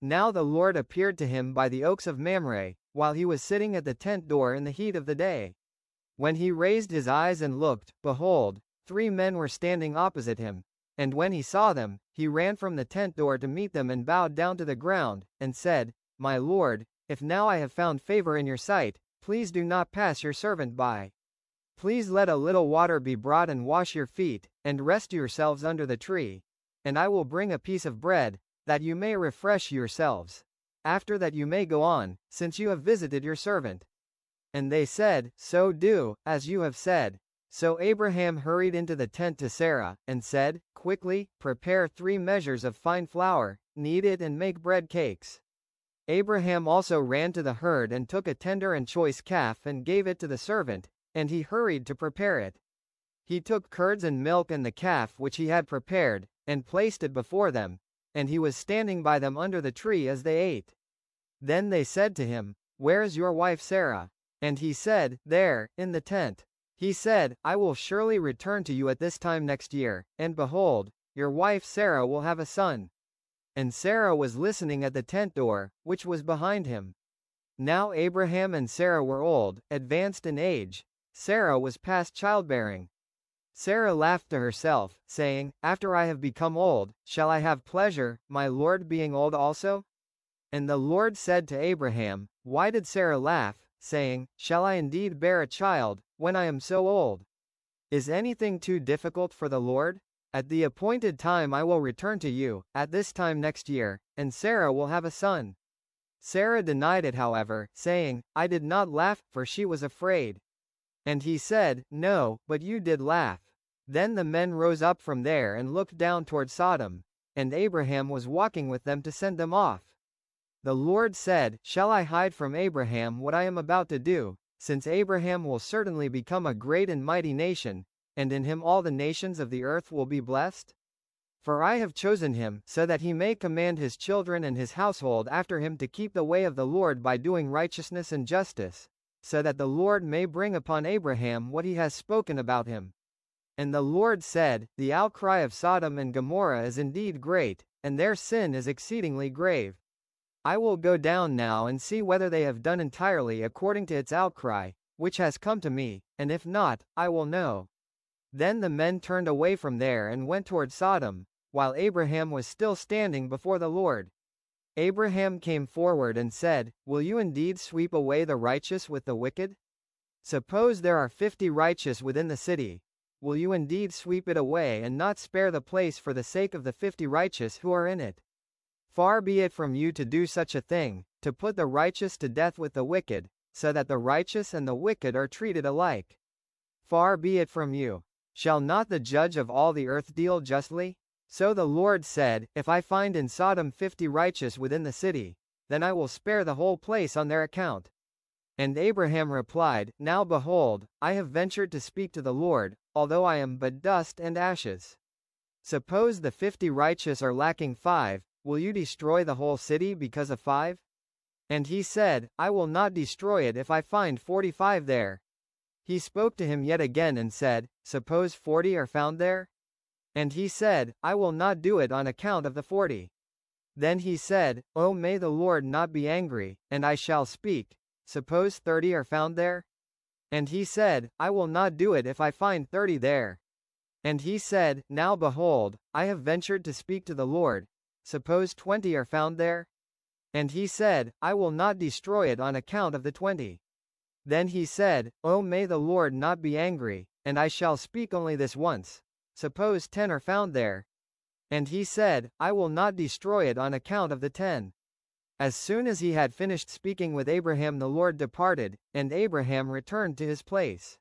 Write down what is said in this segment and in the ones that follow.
Now the Lord appeared to him by the oaks of Mamre, while he was sitting at the tent door in the heat of the day. When he raised his eyes and looked, behold, 3 men were standing opposite him, and when he saw them, he ran from the tent door to meet them and bowed down to the ground, and said, My Lord, if now I have found favor in your sight, please do not pass your servant by. Please let a little water be brought and wash your feet, and rest yourselves under the tree. And I will bring a piece of bread, that you may refresh yourselves. After that you may go on, since you have visited your servant. And they said, So do, as you have said. So Abraham hurried into the tent to Sarah, and said, Quickly, prepare 3 measures of fine flour, knead it and make bread cakes. Abraham also ran to the herd and took a tender and choice calf and gave it to the servant, and he hurried to prepare it. He took curds and milk and the calf which he had prepared, and placed it before them, and he was standing by them under the tree as they ate. Then they said to him, Where is your wife Sarah? And he said, There, in the tent. He said, I will surely return to you at this time next year, and behold, your wife Sarah will have a son. And Sarah was listening at the tent door, which was behind him. Now Abraham and Sarah were old, advanced in age. Sarah was past childbearing. Sarah laughed to herself, saying, After I have become old, shall I have pleasure, my Lord being old also? And the Lord said to Abraham, Why did Sarah laugh, saying, Shall I indeed bear a child, when I am so old? Is anything too difficult for the Lord? At the appointed time I will return to you, at this time next year, and Sarah will have a son. Sarah denied it however, saying, I did not laugh, for she was afraid. And he said, No, but you did laugh. Then the men rose up from there and looked down toward Sodom, and Abraham was walking with them to send them off. The Lord said, Shall I hide from Abraham what I am about to do, since Abraham will certainly become a great and mighty nation, and in him all the nations of the earth will be blessed? For I have chosen him, so that he may command his children and his household after him to keep the way of the Lord by doing righteousness and justice, so that the Lord may bring upon Abraham what he has spoken about him. And the Lord said, The outcry of Sodom and Gomorrah is indeed great, and their sin is exceedingly grave. I will go down now and see whether they have done entirely according to its outcry, which has come to me, and if not, I will know. Then the men turned away from there and went toward Sodom, while Abraham was still standing before the Lord. Abraham came forward and said, Will you indeed sweep away the righteous with the wicked? Suppose there are 50 righteous within the city. Will you indeed sweep it away and not spare the place for the sake of the 50 righteous who are in it? Far be it from you to do such a thing, to put the righteous to death with the wicked, so that the righteous and the wicked are treated alike. Far be it from you. Shall not the judge of all the earth deal justly? So the Lord said, If I find in Sodom 50 righteous within the city, then I will spare the whole place on their account. And Abraham replied, Now behold, I have ventured to speak to the Lord, although I am but dust and ashes. Suppose the 50 righteous are lacking 5, will you destroy the whole city because of 5? And he said, I will not destroy it if I find 45 there. He spoke to him yet again and said, Suppose 40 are found there? And he said, I will not do it on account of the 40. Then he said, Oh, may the Lord not be angry, and I shall speak. Suppose 30 are found there? And he said, I will not do it if I find 30 there. And he said, Now behold, I have ventured to speak to the Lord. Suppose 20 are found there? And he said, I will not destroy it on account of the 20. Then he said, Oh, may the Lord not be angry, and I shall speak only this once. Suppose 10 are found there. And he said, I will not destroy it on account of the 10. As soon as he had finished speaking with Abraham, the Lord departed, and Abraham returned to his place.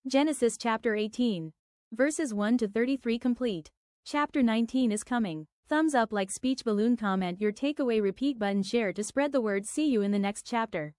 Genesis chapter 18. Verses 1 to 33 complete. Chapter 19 is coming. Thumbs up, like, speech balloon, comment your takeaway, repeat button, share to spread the word. See you in the next chapter.